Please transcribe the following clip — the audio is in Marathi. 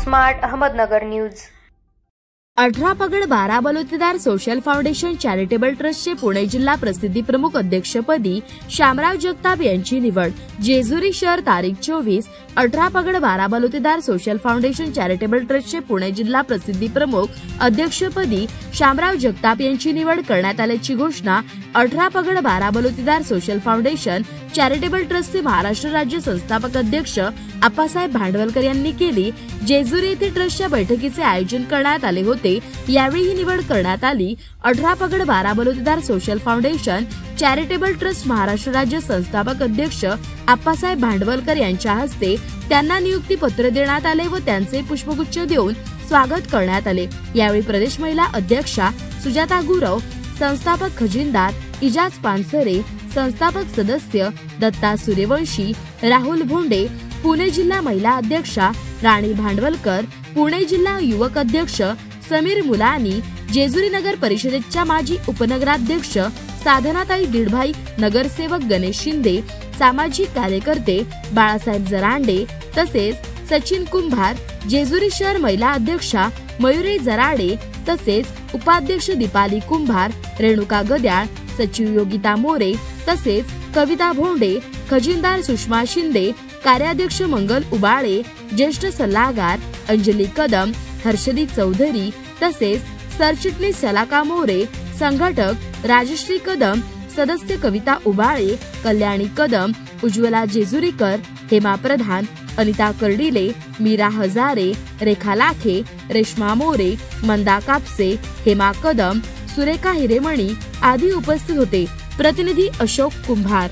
Smart Ahmednagar news. 18 पगड 12 बलुतेदार सोशल फाउंडेशन चॅरिटेबल ट्रस्टचे पुणे जिल्हा प्रसिद्धी प्रमुख अध्यक्षपदी श्यामराव जगताप यांची निवड। जेजुरी शहर तारीख 24। 18 पगड 12 बलुतेदार सोशल फाउंडेशन चॅरिटेबल ट्रस्टचे पुणे जिल्हा प्रसिद्धी प्रमुख अध्यक्षपदी श्यामराव जगताप यांची निवड करण्यात आल्याची घोषणा 18 पगड 12 बलुतेदार सोशल फाउंडेशन चॅरिटेबल ट्रस्टचे महाराष्ट्र राज्य संस्थापक अध्यक्ष आप्पासाहेब भांडवलकर यांनी केली। जेजुरी येथे ट्रस्टच्या बैठकीचे आयोजन करण्यात आले होते। यावेळी ही निवड करण्यात आली। 18 पगड 12 बलुतेदार social foundation charitable trust Maharashtra राज्य संस्थापक अध्यक्ष आप्पासाहेब भांडवलकर यांच्या हस्ते त्यांना नियुक्ती पत्र देण्यात आले व त्यांचे पुष्पगुच्छ देऊन स्वागत करण्यात आले। यावेळी प्रदेश महिला अध्यक्षा सुजाता गुरव, संस्थापक खजिनदार इजाज पानसरे, संस्थापक सदस्य दत्ता सूर्यवंशी, राहुल भोंडे, पुणे जिल्हा महिला अध्यक्षा राणी भांडवलकर, पुणे जिल्हा युवक अध्यक्ष समीर मुलानी, जेजुरी नगर परिषदेच्या माजी उपनगराध्यक्ष साधनाताई दीडभाई, नगरसेवक गणेश शिंदे, सामाजिक कार्यकर्ते बाळासाहेब जरांडे तसेच सचिन कुंभार, जेजुरी शहर महिला अध्यक्षा मयुरी जराडे तसेच उपाध्यक्ष दीपाली कुंभार, रेणुका गद्याळ, सचिव योगिता मोरे तसेच कविता भोंडे, खजिनदार सुषमा शिंदे, कार्याध्यक्ष मंगल उबाळे, ज्येष्ठ सल्लागार अंजली कदम, हर्षदी चौधरी तसेच सरचिटणीस सलाका मोरे, संघटक राजश्री कदम, सदस्य कविता उबाळे, कल्याणी कदम, उज्ज्वला जेजुरीकर, हेमा प्रधान, अनिता कर्डिले, मीरा हजारे, रेखा लाखे, रेश्मा मोरे, मंदा कापसे, हेमा कदम, सुरेखा हिरेमणी आदी उपस्थित होते। प्रतिनिधी अशोक कुंभार।